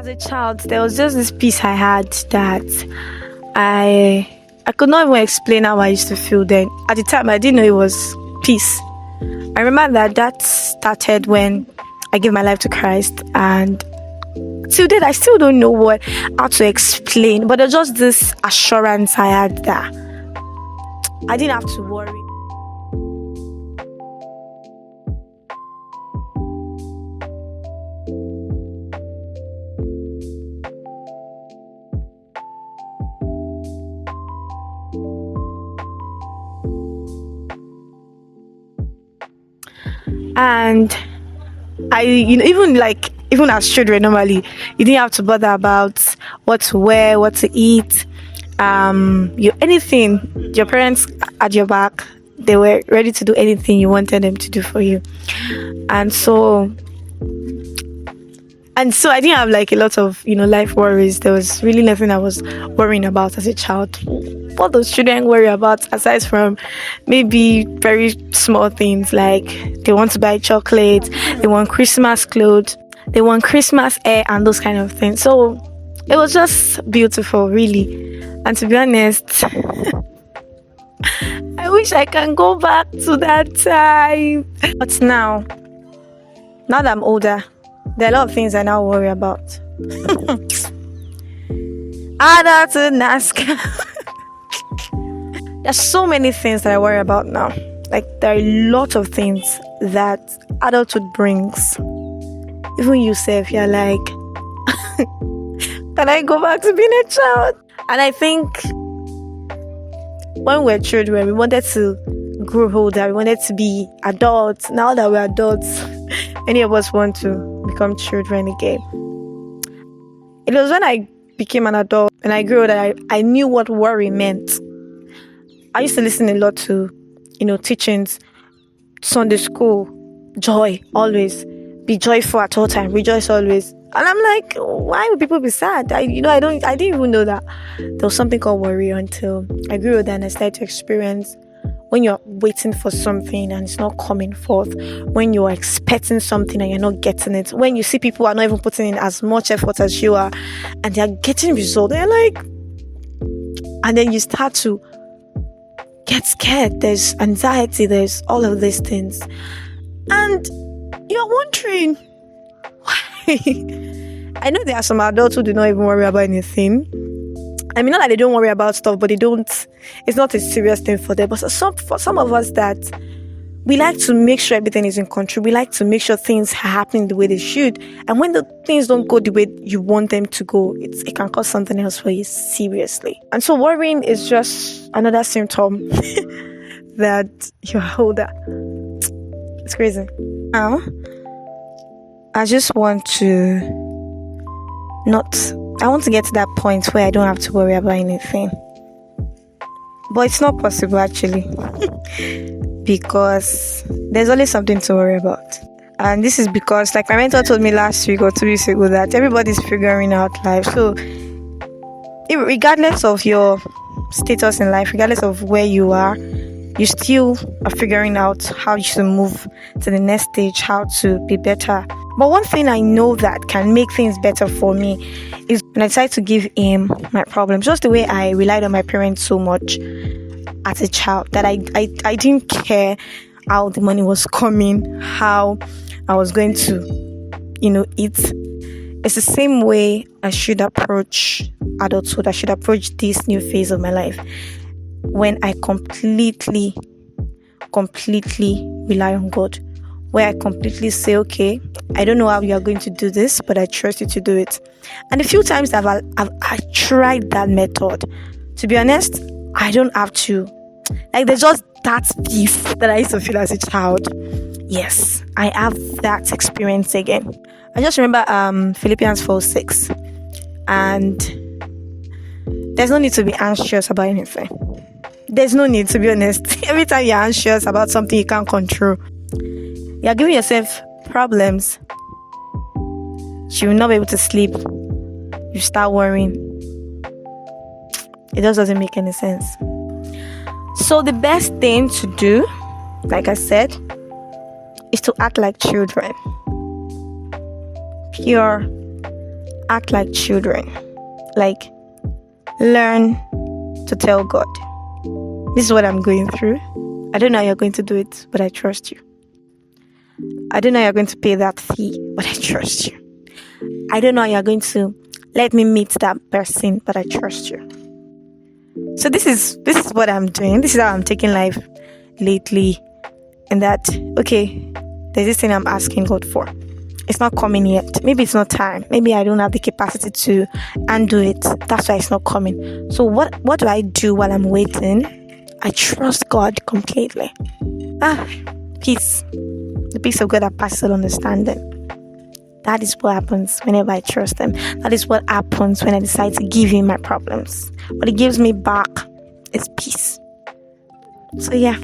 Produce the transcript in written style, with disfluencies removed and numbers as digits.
As a child, there was just this peace I had that I could not even explain how I used to feel then. At the time, I didn't know it was peace. I remember that started when I gave my life to Christ, and till date, I still don't know how to explain, but there's just this assurance I had that I didn't have to worry. And even as children, normally you didn't have to bother about what to wear, what to eat, anything. Your parents at your back, they were ready to do anything you wanted them to do for you. And so I didn't have a lot of life worries. There was really nothing I was worrying about as a child. What those children worry about, aside from maybe very small things like they want to buy chocolate, they want Christmas clothes, they want Christmas hair, and those kind of things. So it was just beautiful, really. And to be honest, I wish I can go back to that time. But now that I'm older, there are a lot of things I now worry about. Adults in NASCAR. There's so many things that I worry about now. There are a lot of things that adulthood brings. Even you yourself, you're like, can I go back to being a child? And I think when we're children, we wanted to grow older. We wanted to be adults. Now that we're adults, many of us want to become children again. It was when I became an adult and I grew older, I knew what worry meant. I used to listen a lot to, teachings, Sunday school, joy, always. Be joyful at all times, rejoice always. And I'm like, why would people be sad? I didn't even know that there was something called worry until I grew older and I started to experience when you're waiting for something and it's not coming forth, when you're expecting something and you're not getting it, when you see people are not even putting in as much effort as you are and they're getting results, and then you start to get scared. There's anxiety, there's all of these things, and you're wondering why. I know there are some adults who do not even worry about anything. I mean, not that they don't worry about stuff, but it's not a serious thing for them. But for some of us that we like to make sure everything is in control, we like to make sure things are happening the way they should, and when the things don't go the way you want them to go, it can cause something else for you, seriously. And so worrying is just another symptom that you're older. It's crazy. Now, I just want to get to that point where I don't have to worry about anything. But it's not possible, actually. Because there's always something to worry about. And this is because, like my mentor told me last week or 2 weeks ago, that everybody's figuring out life. So, regardless of your status in life, regardless of where you are, you still are figuring out how you should move to the next stage, how to be better. But one thing I know that can make things better for me is when I decide to give him my problems, just the way I relied on my parents so much as a child, that I didn't care how the money was coming, how I was going to, eat. It's the same way I should approach adulthood. I should approach this new phase of my life when I completely rely on God, where I completely say, okay, I don't know how you are going to do this, but I trust you to do it. And a few times I've tried that method. To be honest, I don't have to. There's just that peace that I used to feel as a child. Yes, I have that experience again. I just remember Philippians 4:6, and there's no need to be anxious about anything. There's no need, to be honest. Every time you're anxious about something you can't control, you're giving yourself problems. You will not be able to sleep. You start worrying. It just doesn't make any sense. So the best thing to do, like I said, is to act like children. Pure act like children. Like, learn to tell God, this is what I'm going through. I don't know how you're going to do it, but I trust you. I don't know how you're going to pay that fee, but I trust you. I don't know how you're going to let me meet that person, but I trust you. So this is what I'm doing. This is how I'm taking life lately. And that, okay, there's this thing I'm asking God for. It's not coming yet. Maybe it's not time. Maybe I don't have the capacity to undo it. That's why it's not coming. So what do I do while I'm waiting? I trust God completely. Peace. The peace of God that passes all understanding. That is what happens whenever I trust Him. That is what happens when I decide to give Him my problems. What He gives me back is peace. So yeah,